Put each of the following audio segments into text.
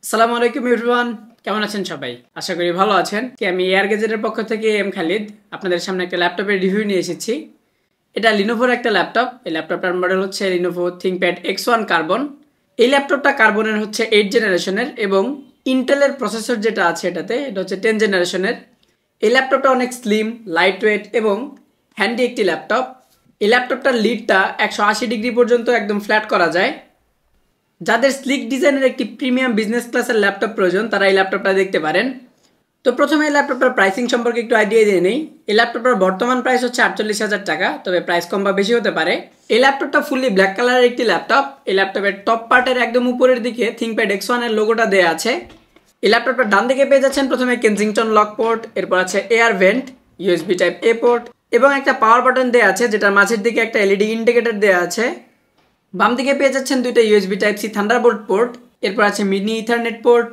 আসসালামু আলাইকুম এভরিওয়ান, কেমন আছেন সবাই? আশা করি ভালো আছেন। আমি এয়ার গ্যাজেটের পক্ষ থেকে এম খালিদ আপনাদের সামনে একটা ল্যাপটপের রিভিউ নিয়ে এসেছি। এটা লিনোভোর একটা ল্যাপটপ। এই ল্যাপটপটার মডেল হচ্ছে লিনোভো থিংকপ্যাড X1 কার্বন। এই ল্যাপটপটা কার্বনের হচ্ছে 8 জেনারেশনের এবং ইন্টেলের প্রসেসর যেটা আছে এটা হচ্ছে 10 জেনারেশনের। এই ল্যাপটপটা অনেক স্লিম, লাইট ওয়েট এবং হ্যান্ডি একটি ল্যাপটপ। এই ল্যাপটপটার লিডটা 180 ডিগ্রি পর্যন্ত একদম ফ্ল্যাট করা যায়। যাদের স্লিক ডিজাইনের একটি প্রিমিয়াম বিজনেস ক্লাসের ল্যাপটপ প্রয়োজন তারা এই ল্যাপটপটা দেখতে পারেন। তো প্রথমে এই ল্যাপটপটার প্রাইসিং সম্পর্কে একটু আইডিয়া দিয়ে নেই। এই ল্যাপটপটার বর্তমান প্রাইস হচ্ছে 48,000 টাকা, তবে প্রাইস কম বা বেশি হতে পারে। এই ল্যাপটপটা ফুললি ব্ল্যাক কালারের একটি ল্যাপটপ। এই ল্যাপটপের টপ পার্টের একদম উপরের দিকে থিংকপ্যাড X1 এর লোগোটা দেওয়া আছে। এই ল্যাপটপটার ডান দিকে পেয়ে যাচ্ছেন প্রথমে কেনজিংটন লক পোর্ট, এরপর আছে air vent, USB type A port এবং একটা পাওয়ার বাটন দেওয়া আছে যেটার মাঝের দিকে একটা এলইডি ইন্ডিকেটর দেওয়া আছে। বাম দিকে পেয়ে যাচ্ছেন দুইটা USB type C Thunderbolt port, এরপর আছে mini ethernet port,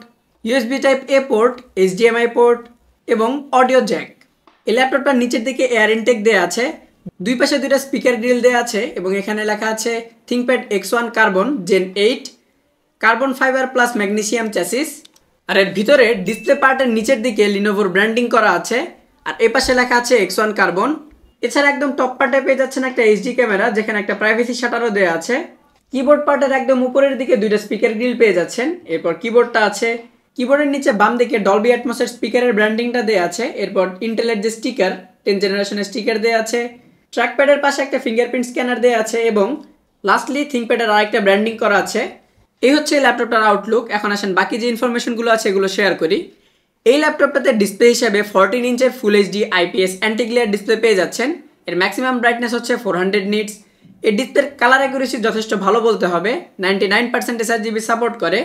USB type A port, HDMI port এবং অডিও জ্যাক। এই ল্যাপটপটার নিচের দিকে এয়ার ইনটেক দেওয়া আছে, দুই পাশে দুইটা স্পিকার গ্রিল দেওয়া আছে এবং এখানে লেখা আছে ThinkPad X1 carbon gen 8 carbon fibre plus magnesium chassis. আর এর ভিতরে ডিসপ্লে পার্টের নিচের দিকে লিনোভোর ব্র্যান্ডিং করা আছে আর এ পাশে লেখা আছে X1 কার্বন। এছাড়া একদম টপ পার্টে পেয়ে যাচ্ছেন একটা HD ক্যামেরা যেখানে একটা প্রাইভেসি শাটারও দেওয়া আছে। কিবোর্ড পার্টের একদম উপরের দিকে দুইটা স্পিকার গ্রিল পেয়ে যাচ্ছেন। এরপর কিবোর্ডটা আছে, কিবোর্ডের নিচে বাম দিকে ডলবি অ্যাটমসের স্পিকারের ব্র্যান্ডিংটা দেওয়া আছে। এরপর ইন্টেলের যে স্টিকার 10 জেনারেশনের স্টিকার দেওয়া আছে। ট্র্যাকপ্যাডের পাশে একটা ফিঙ্গারপ্রিন্ট স্ক্যানার দেওয়া আছে এবং লাস্টলি থিংকপ্যাডের আরেকটা ব্র্যান্ডিং করা আছে। এই হচ্ছে ল্যাপটপটার আউটলুক। এখন আসেন বাকি যে ইনফরমেশনগুলো আছে এগুলো শেয়ার করি। এই ল্যাপটপটাতে ডিসপ্লে হিসেবে 14 ইঞ্চের full HD IPS anti glare display পেয়ে যাচ্ছেন। এর ম্যাক্সিমাম ব্রাইটনেস হচ্ছে 400 নিটস। এই ডিসপ্লের কালার অ্যাকুরেসি যথেষ্ট ভালো বলতে হবে, 99% sRGB সাপোর্ট করে।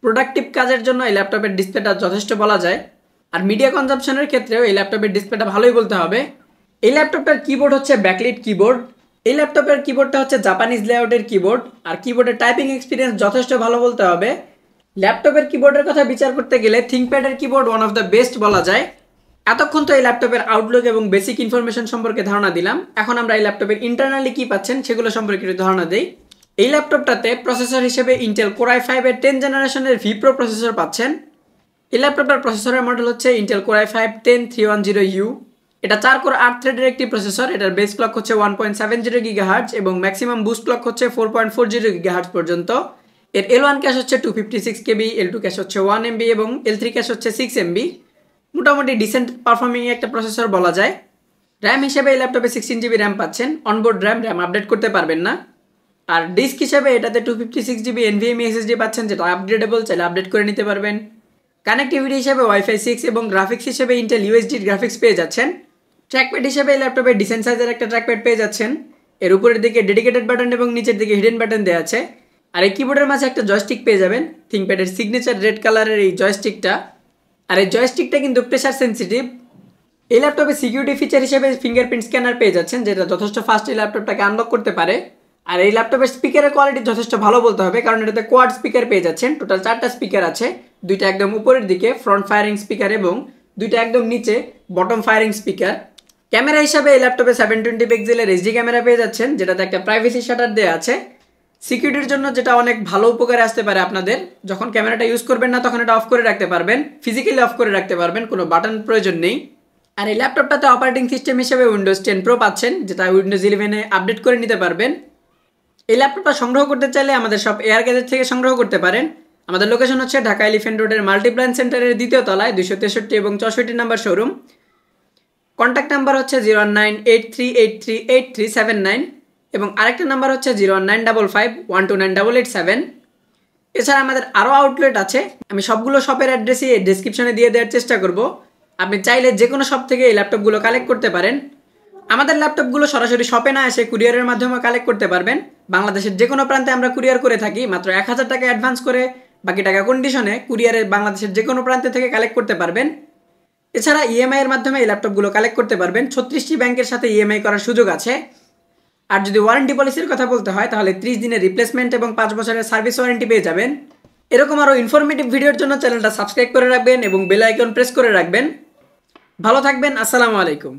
প্রোডাক্টিভ কাজের জন্য এই ল্যাপটপের ডিসপ্লেটা যথেষ্ট বলা যায়। আর মিডিয়া কনজাম্পশনের ক্ষেত্রেও এই ল্যাপটপের ডিসপ্লেটা ভালোই বলতে হবে। এই ল্যাপটপটার কিবোর্ড হচ্ছে ব্যাকলিট কিবোর্ড। এই ল্যাপটপের কিবোর্ডটা হচ্ছে জাপানিজ লেআউটের কিবোর্ড আর কিবোর্ডের টাইপিং এক্সপিরিয়েন্স যথেষ্ট ভালো বলতে হবে। ল্যাপটপের কিবোর্ডের কথা বিচার করতে গেলে থিংকপ্যাডের keyboard one of the best বলা যায়। এতক্ষণ তো এই ল্যাপটপের আউটলুক এবং বেসিক ইনফরমেশন সম্পর্কে ধারণা দিলাম। এখন আমরা এই ল্যাপটপের ইন্টারনালি কি পাচ্ছেন সেগুলো সম্পর্কে একটু ধারণা দেই। এই ল্যাপটপটাতে প্রসেসর হিসেবে ইন্টেল কোর i5 এর 10 জেনারেশনের V Pro প্রসেসর পাচ্ছেন। এই ল্যাপটপটার প্রসেসরের মডেল হচ্ছে ইন্টেল কোর i5-10310U। এটা 4 কোর 8 থ্রেডের একটি প্রসেসর। এটার বেস ক্লক হচ্ছে 1.70 GHz এবং ম্যাক্সিমাম বুস্ট ক্লক হচ্ছে 4.40 GHz পর্যন্ত। এর L1 ক্যাশ হচ্ছে 256 KB, L2 ক্যাশ হচ্ছে 1 MB এবং L3 ক্যাশ হচ্ছে 6 MB। মোটামুটি ডিসেন্ট পারফর্মিং একটা প্রসেসর বলা যায়। র্যাম হিসেবে এই ল্যাপটপে 16 GB র্যাম পাচ্ছেন। অনবোর্ড র্যাম আপডেট করতে পারবেন না। আর ডিস্ক হিসেবে এটাতে 256 GB NVMe SSD পাচ্ছেন যেটা আপগ্রেডেবল, চাইলে আপডেট করে নিতে পারবেন। কানেক্টিভিটি হিসেবে Wi-Fi 6 এবং গ্রাফিক্স হিসেবে ইন্টেল UHD গ্রাফিক্স পেয়ে যাচ্ছেন। ট্র্যাকপ্যাড হিসেবে এই ল্যাপটপে ডিসেন্ট সাইজের একটা ট্র্যাকপ্যাড পেয়ে যাচ্ছেন। এর উপরের দিকে ডেডিকেটেড বাটন এবং নিচের দিকে হিডেন বাটন দেওয়া আছে। আর এই কিবোর্ডের মাঝে একটা জয়স্টিক পেয়ে যাবেন, থিংকপ্যাডের সিগনেচার রেড কালারের এই জয়স্টিকটা। আর এই জয়স্টিকটা কিন্তু প্রেসার সেন্সিটিভ। এই ল্যাপটপে সিকিউরিটি ফিচার হিসেবে ফিঙ্গারপ্রিন্ট স্ক্যানার পেয়ে যাচ্ছেন যেটা যথেষ্ট ফাস্ট এই ল্যাপটপটাকে আনলক করতে পারে। আর এই ল্যাপটপের স্পিকারের কোয়ালিটি যথেষ্ট ভালো বলতে হবে কারণ এটাতে কোয়াড স্পিকার পেয়ে যাচ্ছেন। টোটাল 4টা স্পিকার আছে, দুইটা একদম উপরের দিকে ফ্রন্ট ফায়ারিং স্পিকার এবং দুইটা একদম নিচে বটম ফায়ারিং স্পিকার। ক্যামেরা হিসাবে এই ল্যাপটপে 720 পিক্সেলের HD ক্যামেরা পেয়ে যাচ্ছেন যেটাতে একটা প্রাইভেসি শাটার দেওয়া আছে সিকিউরিটির জন্য, যেটা অনেক ভালো উপকারে আসতে পারে আপনাদের। যখন ক্যামেরাটা ইউজ করবেন না তখন এটা অফ করে রাখতে পারবেন, ফিজিক্যালি অফ করে রাখতে পারবেন, কোনো বাটন প্রয়োজন নেই। আর এই ল্যাপটপটাতে অপারেটিং সিস্টেম হিসেবে উইন্ডোজ 10 Pro পাচ্ছেন যেটা উইন্ডোজ 11-এ আপডেট করে নিতে পারবেন। এই ল্যাপটপটা সংগ্রহ করতে চাইলে আমাদের সব এয়ার গ্যাজেট থেকে সংগ্রহ করতে পারেন। আমাদের লোকেশন হচ্ছে ঢাকা এলিফ্যান্ট রোডের মাল্টিপ্ল্যান সেন্টারের 2য় তলায় 263 এবং 64 নাম্বার শোরুম। কন্ট্যাক্ট নাম্বার হচ্ছে 01983838379 এবং আরেকটা নাম্বার হচ্ছে 01955129887। এছাড়া আমাদের আরও আউটলেট আছে, আমি সবগুলো শপের অ্যাড্রেসই এই ডেসক্রিপশনে দিয়ে দেওয়ার চেষ্টা করব। আপনি চাইলে যে কোনো শপ থেকে এই ল্যাপটপগুলো কালেক্ট করতে পারেন। আমাদের ল্যাপটপগুলো সরাসরি শপে না এসে কুরিয়ারের মাধ্যমে কালেক্ট করতে পারবেন। বাংলাদেশের যে কোনো প্রান্তে আমরা কুরিয়ার করে থাকি, মাত্র 1000 টাকা অ্যাডভান্স করে বাকি টাকা কন্ডিশনে কুরিয়ারে বাংলাদেশের যে কোনো প্রান্তে থেকে কালেক্ট করতে পারবেন। এছাড়া EMI এর মাধ্যমে এই ল্যাপটপগুলো কালেক্ট করতে পারবেন। 36টি ব্যাংকের সাথে EMI করার সুযোগ আছে। আর যদি ওয়ারেন্টি পলিসির কথা বলতে হয় তাহলে 30 দিনের রিপ্লেসমেন্ট এবং 5 বছরের সার্ভিস ওয়ারেন্টি পেয়ে যাবেন। এরকম আরও ইনফরমেটিভ ভিডিওর জন্য চ্যানেলটা সাবস্ক্রাইব করে রাখবেন এবং বেল আইকন প্রেস করে রাখবেন। ভালো থাকবেন। আসসালামু আলাইকুম।